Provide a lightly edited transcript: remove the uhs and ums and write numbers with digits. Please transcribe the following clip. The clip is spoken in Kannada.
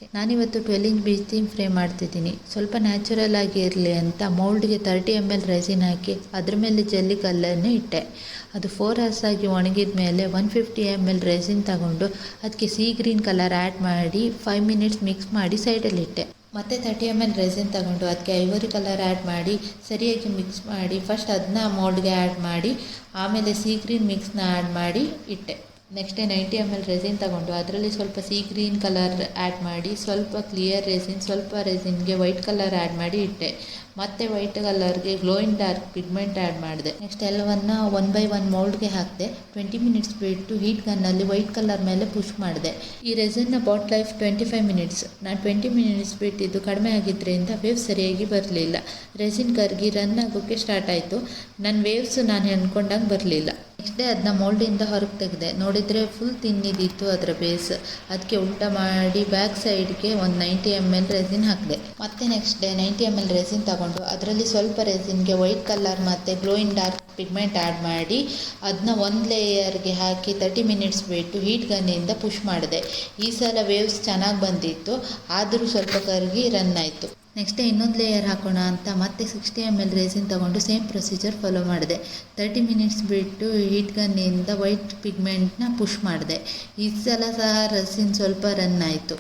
ನಾನಿವತ್ತು 12 ಇಂಚ್ ಬೀಚ್ ಥೀಮ್ ಫ್ರೇಮ್ ಮಾಡ್ತಿದ್ದೀನಿ. ಸ್ವಲ್ಪ ನ್ಯಾಚುರಲ್ ಆಗಿ ಇರಲಿ ಅಂತ ಮೌಲ್ಡ್ಗೆ 30 ml ರೆಸಿನ್ ಹಾಕಿ ಅದ್ರ ಮೇಲೆ ಜಲ್ಲಿ ಕಲ್ಲನ್ನು ಇಟ್ಟೆ. ಅದು 4 hours ಆಗಿ ಒಣಗಿದ ಮೇಲೆ 150 ml ರೆಸಿನ್ ತಗೊಂಡು ಅದಕ್ಕೆ ಸೀ ಗ್ರೀನ್ ಕಲರ್ ಆ್ಯಡ್ ಮಾಡಿ 5 minutes ಮಿಕ್ಸ್ ಮಾಡಿ ಸೈಡಲ್ಲಿಟ್ಟೆ. ಮತ್ತೆ 30 ml ರೆಸಿನ್ ತಗೊಂಡು ಅದಕ್ಕೆ ಐವರಿ ಕಲರ್ ಆ್ಯಡ್ ಮಾಡಿ ಸರಿಯಾಗಿ ಮಿಕ್ಸ್ ಮಾಡಿ ಫಸ್ಟ್ ಅದನ್ನ ಮೌಲ್ಡ್ಗೆ ಆ್ಯಡ್ ಮಾಡಿ ಆಮೇಲೆ ಸೀ ಗ್ರೀನ್ ಮಿಕ್ಸ್ನ ಆ್ಯಡ್ ಮಾಡಿ ಇಟ್ಟೆ. ನೆಕ್ಸ್ಟ್ 90 ml ರೆಸಿನ್ ತಗೊಂಡು ಅದರಲ್ಲಿ ಸ್ವಲ್ಪ ಸೀ ಗ್ರೀನ್ ಕಲರ್ ಆ್ಯಡ್ ಮಾಡಿ ಸ್ವಲ್ಪ ಕ್ಲಿಯರ್ ರೆಸಿನ್, ಸ್ವಲ್ಪ ರೆಸಿನ್ಗೆ ವೈಟ್ ಕಲರ್ ಆ್ಯಡ್ ಮಾಡಿ ಇಟ್ಟೆ. ಮತ್ತೆ ವೈಟ್ ಕಲರ್ಗೆ ಗ್ಲೋ ಇನ್ ಡಾರ್ಕ್ ಪಿಗ್ಮೆಂಟ್ ಆ್ಯಡ್ ಮಾಡಿದೆ. ನೆಕ್ಸ್ಟ್ ಎಲ್ಲವನ್ನ 1 by 1 ಮೌಲ್ಡ್ಗೆ ಹಾಕಿದೆ. 20 minutes ಬಿಟ್ಟು ಹೀಟ್ ಗನ್ನಲ್ಲಿ ವೈಟ್ ಕಲರ್ ಮೇಲೆ ಪುಷ್ ಮಾಡಿದೆ. ಈ ರೆಸಿನ್ನ ಬಾಟ್ ಲೈಫ್ 25 minutes. ನಾನು 20 minutes ಬಿಟ್ಟಿದ್ದು ಕಡಿಮೆ ಆಗಿದ್ದರಿಂದ ವೇವ್ಸ್ ಸರಿಯಾಗಿ ಬರಲಿಲ್ಲ. ರೆಸಿನ್ ಕರಗಿ ರನ್ ಆಗೋಕ್ಕೆ ಸ್ಟಾರ್ಟ್ ಆಯಿತು. ನನ್ನ ವೇವ್ಸ್ ನಾನು ಅಂದ್ಕೊಂಡಂಗೆ ಬರಲಿಲ್ಲ. ನೆಕ್ಸ್ಟ್ ಡೇ ಅದನ್ನ ಮೌಲ್ಡಿಂದ ಹೊರಗೆ ತೆಗೆದೆ. ನೋಡಿದರೆ ಫುಲ್ ತಿನ್ನಿದಿತ್ತು ಅದರ ಬೇಸ್. ಅದಕ್ಕೆ ಉಲ್ಟಾ ಮಾಡಿ ಬ್ಯಾಕ್ ಸೈಡ್ಗೆ ಒಂದು 90 ml ರೆಸಿನ್ ಹಾಕಿದೆ. ಮತ್ತೆ ನೆಕ್ಸ್ಟ್ ಡೇ 90 ml ರೆಸಿನ್ ತಗೊಂಡು ಅದರಲ್ಲಿ ಸ್ವಲ್ಪ ರೆಸಿನ್ಗೆ ವೈಟ್ ಕಲರ್ ಮತ್ತು ಗ್ಲೋ ಇನ್ ಡಾರ್ಕ್ ಪಿಗ್ಮೆಂಟ್ ಆ್ಯಡ್ ಮಾಡಿ ಅದನ್ನ ಒಂದು ಲೇಯರ್ಗೆ ಹಾಕಿ 30 minutes ಬಿಟ್ಟು ಹೀಟ್ ಗನ್ನಿಂದ ಪುಷ್ ಮಾಡಿದೆ. ಈ ಸಲ ವೇವ್ಸ್ ಚೆನ್ನಾಗಿ ಬಂದಿತ್ತು, ಆದರೂ ಸ್ವಲ್ಪ ಕರಗಿ ರನ್ ಆಯಿತು. ನೆಕ್ಸ್ಟ್ ಡೇ ಇನ್ನೊಂದು ಲೇಯರ್ ಹಾಕೋಣ ಅಂತ ಮತ್ತೆ 60 ml ರೆಸಿನ್ ತಗೊಂಡು ಸೇಮ್ ಪ್ರೊಸೀಜರ್ ಫಾಲೋ ಮಾಡಿದೆ. 30 minutes ಬಿಟ್ಟು ಹೀಟ್ ಗನ್ನಿಂದ ವೈಟ್ ಪಿಗ್ಮೆಂಟ್ನ ಪುಷ್ ಮಾಡಿದೆ. ಈ ಸಲ ಸಹ ರೆಸಿನ್ ಸ್ವಲ್ಪ ರನ್ ಆಯಿತು.